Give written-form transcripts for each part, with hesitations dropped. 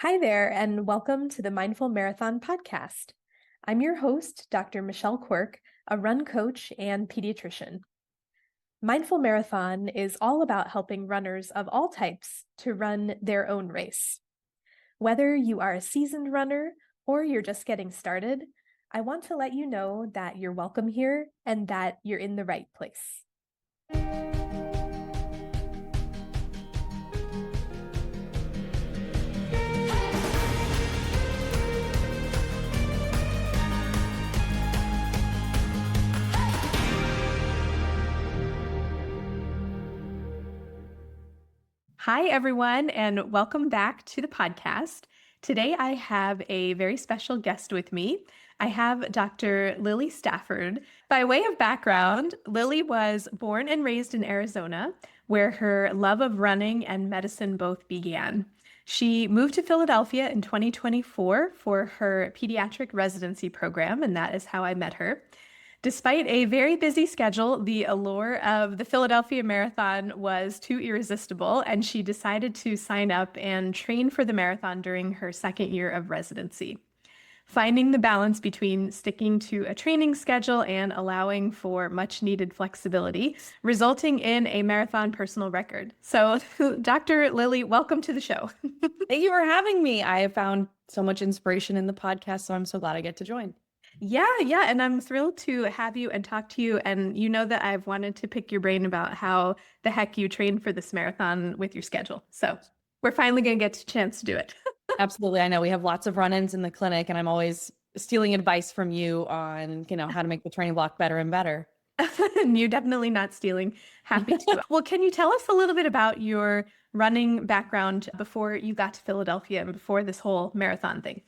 Hi there, and welcome to the Mindful Marathon podcast. I'm your host, Dr. Michelle Quirk, a run coach and pediatrician. Mindful Marathon is all about helping runners of all types to run their own race. Whether you are a seasoned runner or you're just getting started, I want to let you know that you're welcome here and that you're in the right place. Hi, everyone, and welcome back to the podcast. Today, I have a very special guest with me. I have Dr. Lily Stafford. By way of background, Lily was born and raised in Arizona, where her love of running and medicine both began. She moved to Philadelphia in 2024 for her pediatric residency program, and that is how I met her. Despite a very busy schedule, the allure of the Philadelphia Marathon was too irresistible, and she decided to sign up and train for the marathon during her second year of residency. Finding the balance between sticking to a training schedule and allowing for much needed flexibility, resulting in a marathon personal record. So, Dr. Lily, welcome to the show. Thank you for having me. I have found so much inspiration in the podcast, so I'm so glad I get to join. Yeah. And I'm thrilled to have you and talk to you. And you know that I've wanted to pick your brain about how the heck you trained for this marathon with your schedule. So we're finally going to get a chance to do it. Absolutely. I know we have lots of run-ins in the clinic, and I'm always stealing advice from you on, how to make the training block better and better. You're definitely not stealing. Happy to. Well, can you tell us a little bit about your running background before you got to Philadelphia and before this whole marathon thing?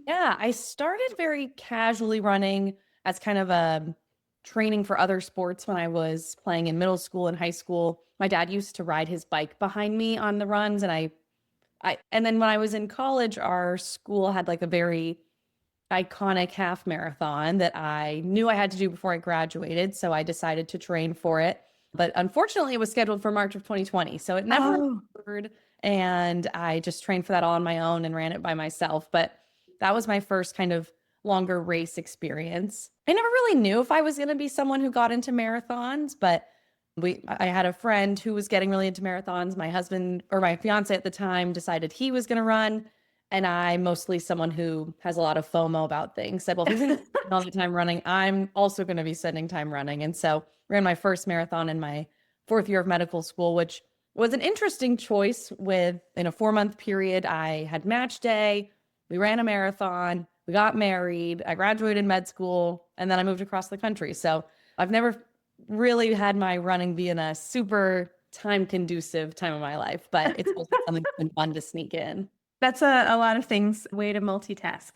Yeah, I started very casually running as kind of a training for other sports when I was playing in middle school and high school. My dad used to ride his bike behind me on the runs, and and then when I was in college, our school had like a very iconic half marathon that I knew I had to do before I graduated. So I decided to train for it. But unfortunately, it was scheduled for March of 2020. So it never occurred. And I just trained for that all on my own and ran it by myself. But that was my first kind of longer race experience. I never really knew if I was going to be someone who got into marathons, but I had a friend who was getting really into marathons. My husband, or my fiance at the time, decided he was going to run. And I'm mostly someone who has a lot of FOMO about things. Said, well, if he's going to spend all the time running, I'm also going to be spending time running. And so ran my first marathon in my fourth year of medical school, which was an interesting choice. In a 4-month period, I had match day. We ran a marathon. We got married. I graduated med school. And then I moved across the country. So I've never really had my running be in a super time conducive time of my life, but it's also something that's been fun to sneak in. That's a lot of things, way to multitask.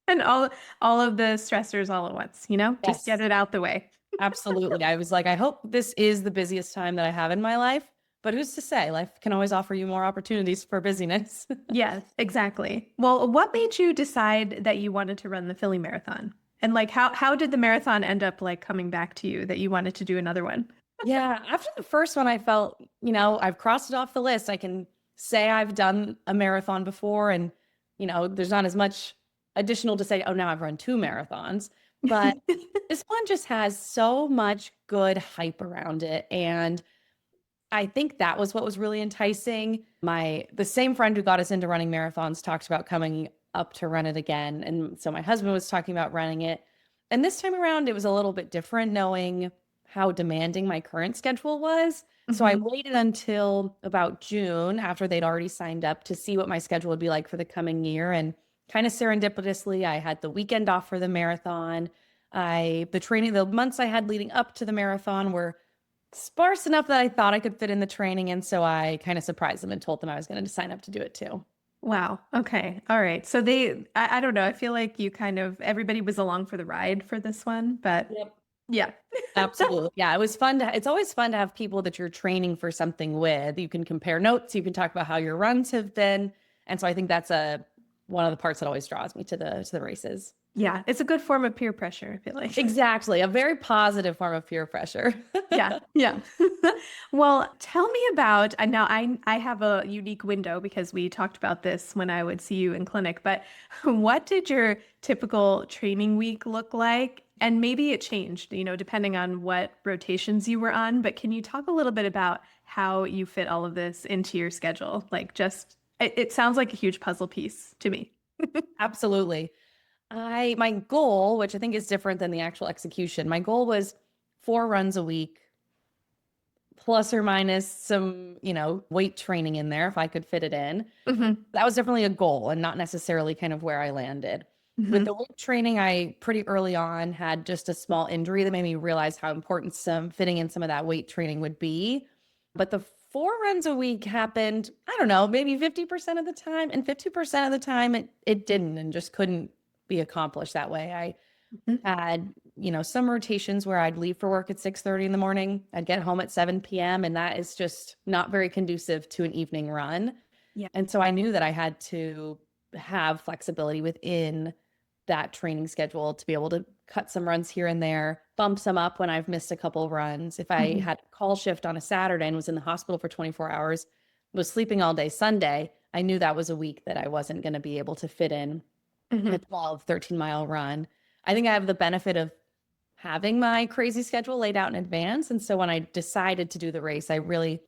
And all of the stressors all at once, just get it out the way. Absolutely. I was like, I hope this is the busiest time that I have in my life, but who's to say? Life can always offer you more opportunities for busyness. Yes, exactly. Well, what made you decide that you wanted to run the Philly Marathon? And like, how did the marathon end up like coming back to you that you wanted to do another one? Yeah. After the first one, I felt, I've crossed it off the list. I can say I've done a marathon before, and, there's not as much additional to say, oh, now I've run 2 marathons. But this one just has so much good hype around it. And I think that was what was really enticing. The same friend who got us into running marathons talked about coming up to run it again. And so my husband was talking about running it. And this time around, it was a little bit different, knowing how demanding my current schedule was. So I waited until about June, after they'd already signed up, to see what my schedule would be like for the coming year. And kind of serendipitously, I had the weekend off for the marathon. The months I had leading up to the marathon were sparse enough that I thought I could fit in the training. And so I kind of surprised them and told them I was going to sign up to do it too. Wow. Okay. All right. So I don't know. I feel like everybody was along for the ride for this one, but Yep. yeah. Absolutely. Yeah, it was fun it's always fun to have people that you're training for something with. You can compare notes, you can talk about how your runs have been. And so I think that's one of the parts that always draws me to the races. Yeah, it's a good form of peer pressure, I feel like. Exactly. A very positive form of peer pressure. Yeah, yeah. Well, tell me about, now I have a unique window because we talked about this when I would see you in clinic, but what did your typical training week look like? And maybe it changed, depending on what rotations you were on, but can you talk a little bit about how you fit all of this into your schedule? Like just it sounds like a huge puzzle piece to me. Absolutely. My goal, which I think is different than the actual execution, my goal was 4 runs a week, plus or minus some, weight training in there if I could fit it in. Hmm. That was definitely a goal and not necessarily kind of where I landed. With Hmm. the weight training, I pretty early on had just a small injury that made me realize how important some fitting in some of that weight training would be. But the 4 runs a week happened, I don't know, maybe 50% of the time. And 50% of the time it didn't and just couldn't be accomplished that way. I had, some rotations where I'd leave for work at 6:30 in the morning. I'd get home at 7 p.m. and that is just not very conducive to an evening run. Yeah. And so I knew that I had to have flexibility within that training schedule to be able to cut some runs here and there, bump some up when I've missed a couple runs. If I Hmm. had a call shift on a Saturday and was in the hospital for 24 hours, was sleeping all day Sunday, I knew that was a week that I wasn't going to be able to fit in a Hmm. 12, 13-mile run. I think I have the benefit of having my crazy schedule laid out in advance. And so when I decided to do the race, I really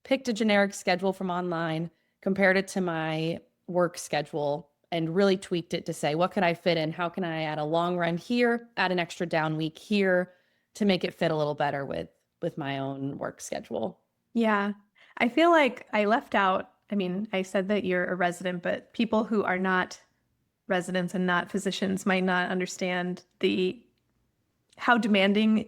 picked a generic schedule from online, compared it to my work schedule, and really tweaked it to say, what can I fit in? How can I add a long run here, add an extra down week here to make it fit a little better with my own work schedule? Yeah. I feel like I left out, I mean, I said that you're a resident, but people who are not residents and not physicians might not understand the how demanding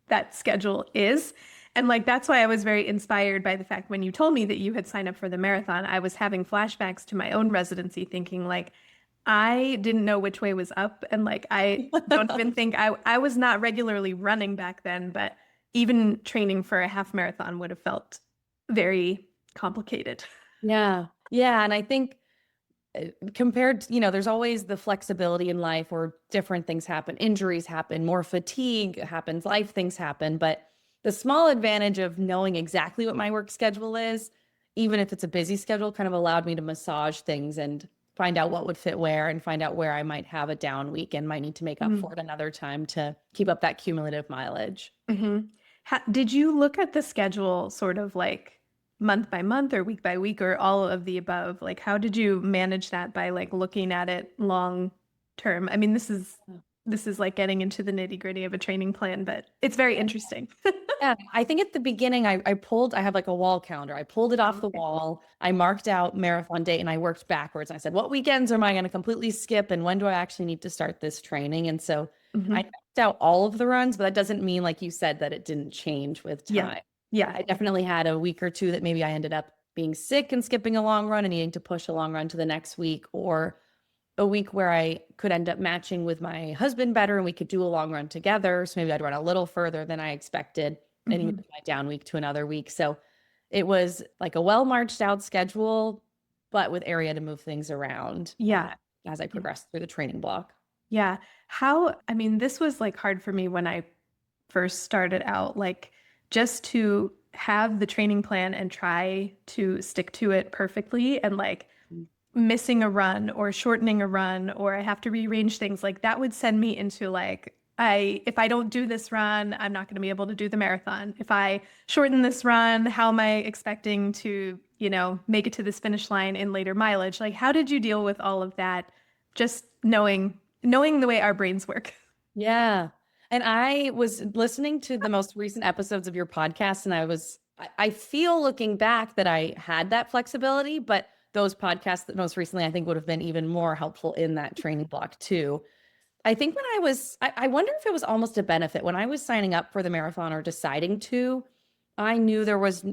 that schedule is. And like that's why I was very inspired by the fact when you told me that you had signed up for the marathon, I was having flashbacks to my own residency thinking like I didn't know which way was up and like I don't even think I was not regularly running back then, but even training for a half marathon would have felt very complicated. Yeah. Yeah. And I think compared to, there's always the flexibility in life where different things happen, injuries happen, more fatigue happens, life things happen. But the small advantage of knowing exactly what my work schedule is, even if it's a busy schedule, kind of allowed me to massage things and find out what would fit where and find out where I might have a down week and might need to make up for it another time to keep up that cumulative mileage. Mm-hmm. Did you look at the schedule sort of like month by month or week by week or all of the above? Like, how did you manage that by like looking at it long term? I mean, this is like getting into the nitty-gritty of a training plan, but it's very interesting. Yeah, I think at the beginning I have like a wall calendar. I pulled it off the Okay. wall. I marked out marathon date and I worked backwards. And I said, what weekends am I going to completely skip and when do I actually need to start this training? And so I Hmm. mapped out all of the runs, but that doesn't mean, like you said, that it didn't change with Yeah. time. Yeah. I definitely had a week or two that maybe I ended up being sick and skipping a long run and needing to push a long run to the next week, or a week where I could end up matching with my husband better and we could do a long run together. So maybe I'd run a little further than I expected and move Hmm. my down week to another week. So it was like a well marched out schedule, but with area to move things around Yeah. as I Yeah. progressed through the training block. Yeah. I mean, this was like hard for me when I first started out, like just to have the training plan and try to stick to it perfectly and like missing a run or shortening a run or I have to rearrange things like that would send me into like if I don't do this run, I'm not going to be able to do the marathon. If I shorten this run, how am I expecting to, make it to this finish line in later mileage? Like how did you deal with all of that just knowing the way our brains work? Yeah. And I was listening to the most recent episodes of your podcast, and I feel looking back that I had that flexibility, but those podcasts that most recently I think would have been even more helpful in that training block too. I think when I wonder if it was almost a benefit when I was signing up for the marathon or deciding to, I knew there was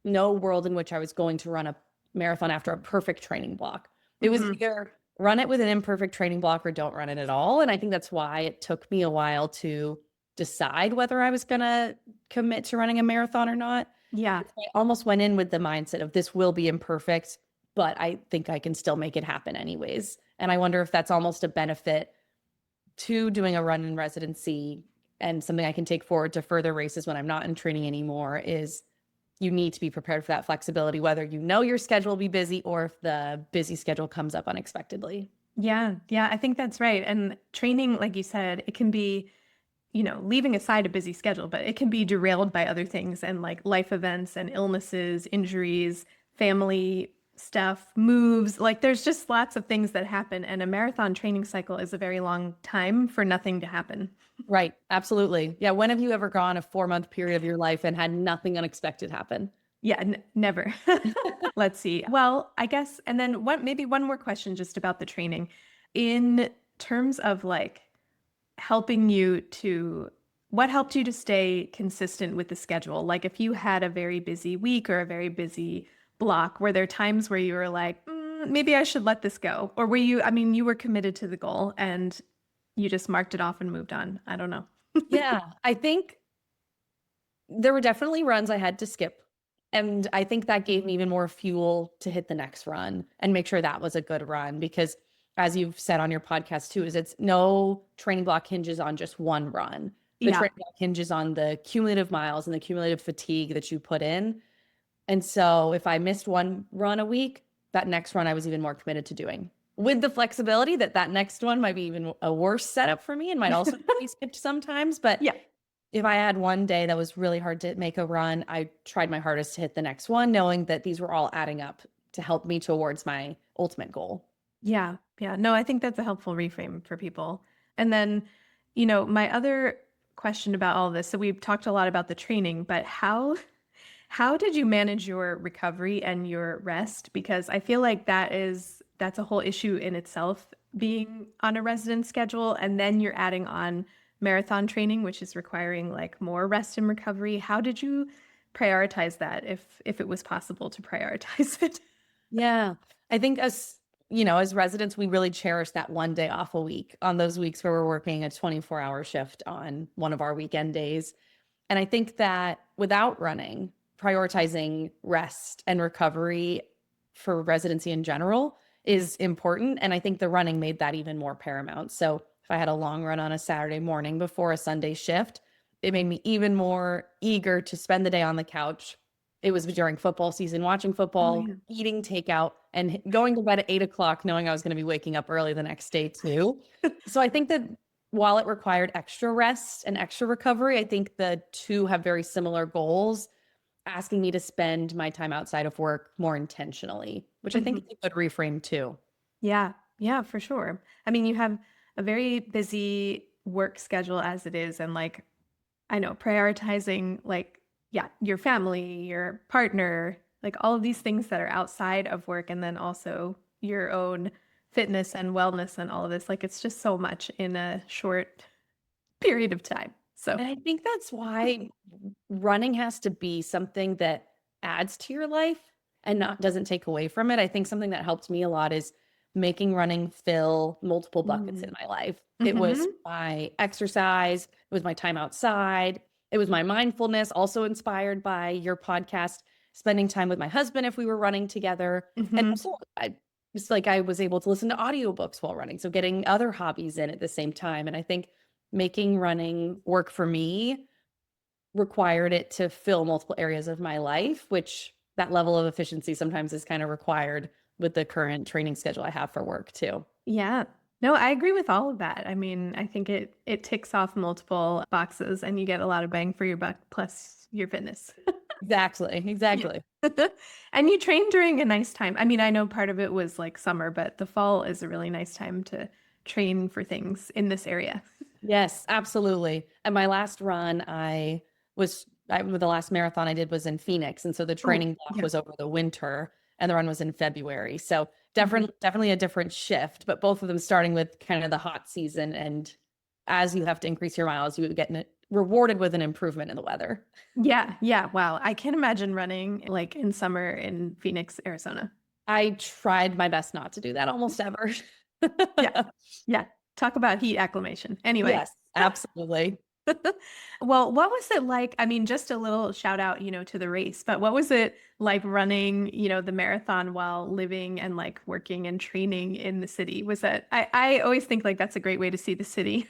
no world in which I was going to run a marathon after a perfect training block. It was Hmm. either run it with an imperfect training block or don't run it at all. And I think that's why it took me a while to decide whether I was going to commit to running a marathon or not. Yeah. I almost went in with the mindset of this will be imperfect, but I think I can still make it happen anyways. And I wonder if that's almost a benefit to doing a run in residency and something I can take forward to further races when I'm not in training anymore is you need to be prepared for that flexibility, whether you know your schedule will be busy or if the busy schedule comes up unexpectedly. Yeah, yeah, I think that's right. And training, like you said, it can be, leaving aside a busy schedule, but it can be derailed by other things and like life events and illnesses, injuries, family stuff, moves. Like there's just lots of things that happen. And a marathon training cycle is a very long time for nothing to happen. Right. Absolutely. Yeah. When have you ever gone a 4-month period of your life and had nothing unexpected happen? Yeah, never. Let's see. Well, I guess, and then maybe one more question just about the training. In terms of like helping you to, what helped you to stay consistent with the schedule? Like if you had a very busy week or a very busy block, were there times where you were like, maybe I should let this go? Or were you, I mean, you were committed to the goal and you just marked it off and moved on? I don't know. Yeah. I think there were definitely runs I had to skip. And I think that gave me even more fuel to hit the next run and make sure that was a good run because as you've said on your podcast too, is it's no training block hinges on just one run. The Yeah. training block hinges on the cumulative miles and the cumulative fatigue that you put in. And so if I missed one run a week, that next run I was even more committed to doing with the flexibility that that next one might be even a worse setup for me and might also be skipped sometimes. But Yeah. if I had one day that was really hard to make a run, I tried my hardest to hit the next one, knowing that these were all adding up to help me towards my ultimate goal. Yeah. Yeah. No, I think that's a helpful reframe for people. And then, my other question about all this, so we've talked a lot about the training, but how did you manage your recovery and your rest? Because I feel like that's a whole issue in itself, being on a resident schedule, and then you're adding on marathon training, which is requiring like more rest and recovery. How did you prioritize that if it was possible to prioritize it? Yeah. I think as residents, we really cherish that one day off a week on those weeks where we're working a 24-hour shift on one of our weekend days. And I think that without running, prioritizing rest and recovery for residency in general is important. And I think the running made that even more paramount. So if I had a long run on a Saturday morning before a Sunday shift, it made me even more eager to spend the day on the couch. It was during football season, watching Oh, football, yeah. eating takeout, and going to bed at 8 o'clock, knowing I was going to be waking up early the next day too. So I think that while it required extra rest and extra recovery, I think the two have very similar goals, asking me to spend my time outside of work more intentionally, which I think Mhm. is a good reframe too. Yeah, yeah, for sure. I mean, you have a very busy work schedule as it is, and like, I know prioritizing like, yeah, your family, your partner, like all of these things that are outside of work, and then also your own fitness and wellness and all of this. Like, it's just so much in a short period of time. So, And I think that's why running has to be something that adds to your life and not doesn't take away from it. I think something that helped me a lot is making running fill multiple buckets in mm. my life. It was Hmm. my exercise, it was my time outside, it was my mindfulness, also inspired by your podcast, spending time with my husband if we were running together. And Hmm. also it's like I was able to listen to audiobooks while running. So getting other hobbies in at the same time. And I think making running work for me required it to fill multiple areas of my life, which that level of efficiency sometimes is kind of required with the current training schedule I have for work too. Yeah. No, I agree with all of that. I mean, I think it ticks off multiple boxes and you get a lot of bang for your buck plus your fitness. Exactly. Yeah. Exactly. And you train during a nice time. I mean, I know part of it was like summer, but the fall is a really nice time to train for things in this area. Yes, absolutely. And my last run, the last marathon I did was in Phoenix. And so the Oh, training block yeah. was over the winter and the run was in February. So Mhm. definitely a different shift, but both of them starting with kind of the hot season. And as you have to increase your miles, you get rewarded with an improvement in the weather. Yeah, yeah. Wow. I can't imagine running like in summer in Phoenix, Arizona. I tried my best not to do that almost ever. Yeah. Yeah. Talk about heat acclimation. Anyway. Yes, absolutely. Well, what was it like? I mean, just a little shout out, to the race, but what was it like running, the marathon while living and like working and training in the city? Was that, I always think like that's a great way to see the city.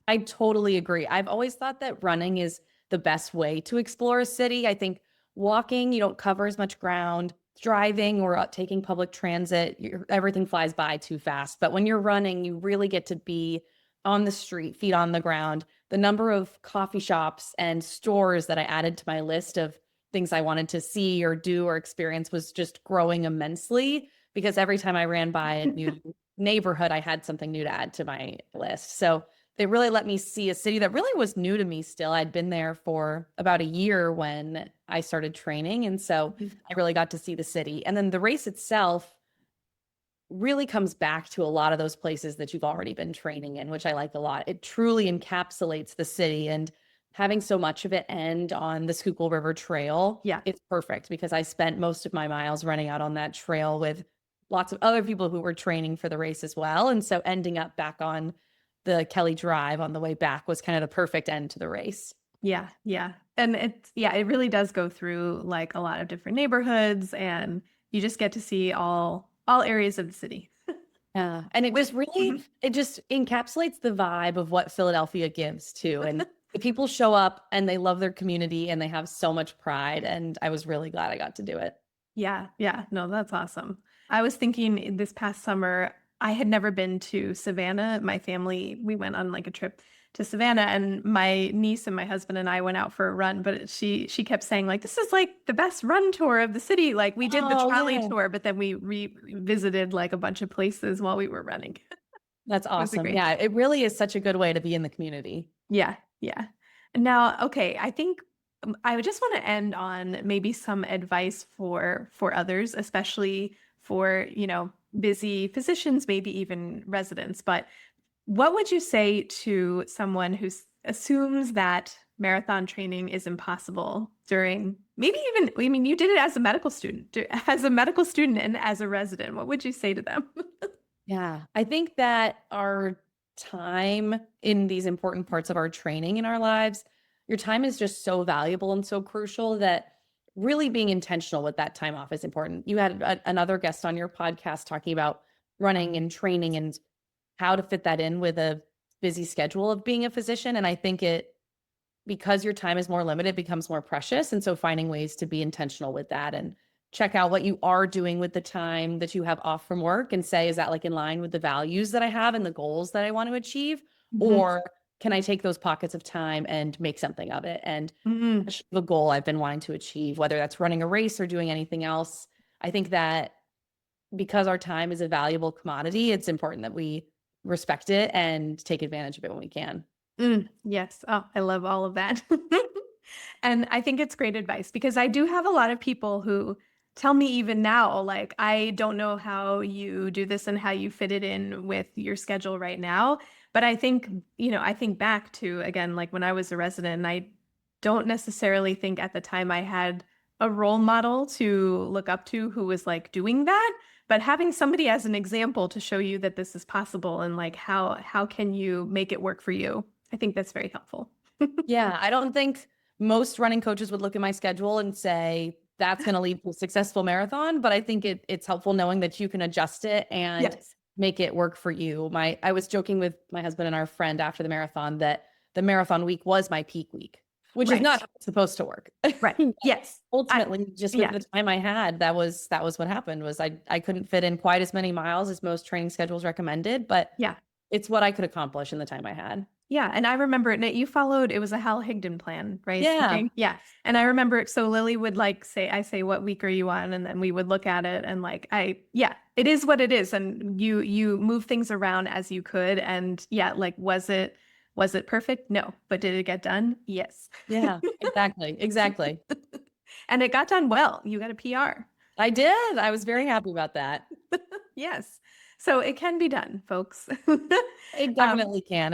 I totally agree. I've always thought that running is the best way to explore a city. I think walking, you don't cover as much ground. Driving or taking public transit, everything flies by too fast. But when you're running, you really get to be on the street, feet on the ground. The number of coffee shops and stores that I added to my list of things I wanted to see or do or experience was just growing immensely because every time I ran by a new neighborhood, I had something new to add to my list. So they really let me see a city that really was new to me still. I'd been there for about a year when I started training. And so I really got to see the city. And then the race itself really comes back to a lot of those places that you've already been training in, which I like a lot. It truly encapsulates the city, and having so much of it end on the Schuylkill River Trail, Yeah. it's perfect because I spent most of my miles running out on that trail with lots of other people who were training for the race as well. And so ending up back on the Kelly Drive on the way back was kind of the perfect end to the race. Yeah, yeah. And it really does go through like a lot of different neighborhoods and you just get to see all areas of the city. Yeah. And it just really, Mhm. it just encapsulates the vibe of what Philadelphia gives too. And the people show up and they love their community and they have so much pride. And I was really glad I got to do it. Yeah, yeah. No, that's awesome. I was thinking this past summer, I had never been to Savannah. My family, we went on like a trip to Savannah and my niece and my husband and I went out for a run, but she kept saying like this is like the best run tour of the city. Like we did the Oh, trolley yeah. tour, but then we revisited like a bunch of places while we were running. That's It was a awesome. great Yeah. It really is such a good way to be in the community. Yeah, yeah. Now, okay, I think I would just want to end on maybe some advice for others, especially for, busy physicians, maybe even residents. But what would you say to someone who assumes that marathon training is impossible during maybe even, I mean, you did it as a medical student, as a medical student and as a resident. What would you say to them? Yeah. I think that our time in these important parts of our training in our lives, your time is just so valuable and so crucial that really being intentional with that time off is important. You had another guest on your podcast talking about running and training and how to fit that in with a busy schedule of being a physician. And I think because your time is more limited, becomes more precious. And so finding ways to be intentional with that and check out what you are doing with the time that you have off from work and say, is that like in line with the values that I have and the goals that I want to achieve? Mhm. Or can I take those pockets of time and make something of it and Mhm. achieve a goal I've been wanting to achieve, whether that's running a race or doing anything else? I think that because our time is a valuable commodity, it's important that we respect it and take advantage of it when we can. Yes. Oh, I love all of that. And I think it's great advice because I do have a lot of people who tell me even now, like, I don't know how you do this and how you fit it in with your schedule right now. But I think, I think back to, again, like when I was a resident, and I don't necessarily think at the time I had a role model to look up to who was like doing that. But having somebody as an example to show you that this is possible and like how can you make it work for you, I think that's very helpful. Yeah, I don't think most running coaches would look at my schedule and say that's going to lead to a successful marathon, but I think it's helpful knowing that you can adjust it and Yes. make it work for you. I was joking with my husband and our friend after the marathon that the marathon week was my peak week, which is Right. not how it's supposed to work. Right. But Yes. I ultimately, just with yeah. the time I had, that was what happened was I couldn't fit in quite as many miles as most training schedules recommended, but Yeah. it's what I could accomplish in the time I had. Yeah, and I remember it you followed it was a Hal Higdon plan, right? Yeah. Something? Yeah. And I remember so Lily would like say, what week are you on? And then we would look at it and like yeah, it is what it is. And you move things around as you could. And yeah, like was it perfect? No. But did it get done? Yes. Yeah, exactly. Exactly. And it got done well. You got a PR. I did. I was very happy about that. Yes. So it can be done, folks. It Um, definitely can.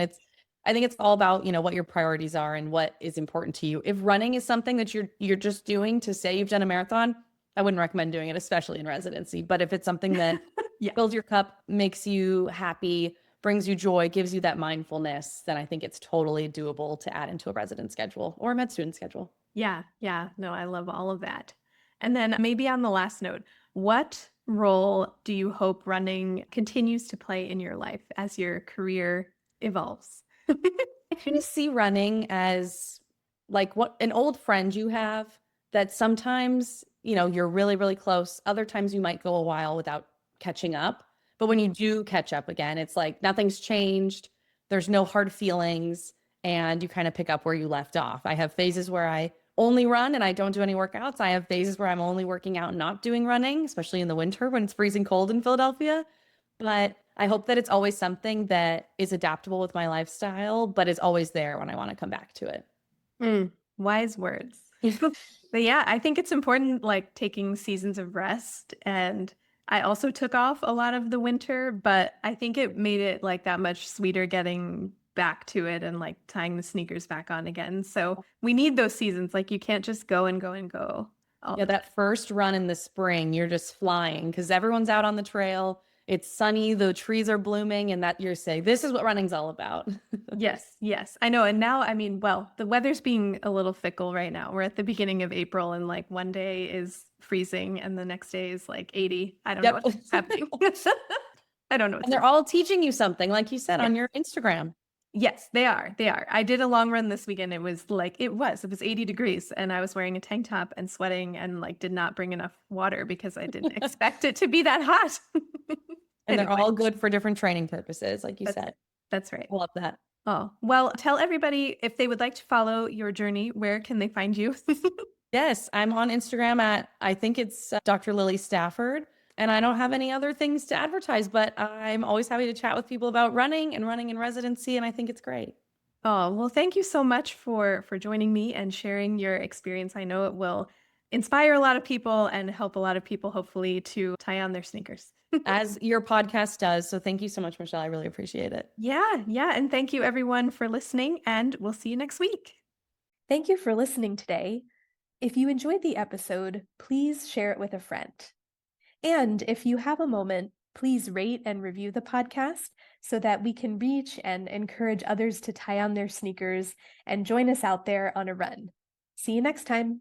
I think it's all about, what your priorities are and what is important to you. If running is something that you're just doing to say you've done a marathon, I wouldn't recommend doing it, especially in residency. But if it's something that yeah. fills your cup, makes you happy, brings you joy, gives you that mindfulness, then I think it's totally doable to add into a resident schedule or a med student schedule. Yeah, yeah. No, I love all of that. And then maybe on the last note, what role do you hope running continues to play in your life as your career evolves? I kind of see running as like what an old friend you have that sometimes, you're really, really close. Other times you might go a while without catching up. But when you do catch up again, it's like nothing's changed. There's no hard feelings, and you kind of pick up where you left off. I have phases where I only run and I don't do any workouts. I have phases where I'm only working out and not doing running, especially in the winter when it's freezing cold in Philadelphia. But I hope that it's always something that is adaptable with my lifestyle, but is always there when I want to come back to it. Wise words. But yeah, I think it's important, like taking seasons of rest. And I also took off a lot of the winter, but I think it made it like that much sweeter getting back to it and like tying the sneakers back on again. So we need those seasons. Like you can't just go and go and go. Yeah, that first run in the spring, you're just flying because everyone's out on the trail. It's sunny, the trees are blooming, and that you're saying, this is what running's all about. Yes, yes. I know. And now, I mean, well, the weather's being a little fickle right now. We're at the beginning of April and like one day is freezing and the next day is like 80. I don't know what's happening. I don't know. And they're all teaching you something, like you said, on your Instagram. Yes, they are. They are. I did a long run this weekend. It was 80 degrees and I was wearing a tank top and sweating and like did not bring enough water because I didn't expect it to be that hot. And they're all good for different training purposes, like you said. That's right. I love that. Oh, well, tell everybody if they would like to follow your journey, where can they find you? Yes, I'm on Instagram at, I think it's Dr. Lily Stafford. And I don't have any other things to advertise, but I'm always happy to chat with people about running and running in residency. And I think it's great. Oh, well, thank you so much for joining me and sharing your experience. I know it will inspire a lot of people and help a lot of people, hopefully, to tie on their sneakers. As your podcast does. So thank you so much, Michelle. I really appreciate it. Yeah, yeah. And thank you, everyone, for listening. And we'll see you next week. Thank you for listening today. If you enjoyed the episode, please share it with a friend. And if you have a moment, please rate and review the podcast so that we can reach and encourage others to tie on their sneakers and join us out there on a run. See you next time.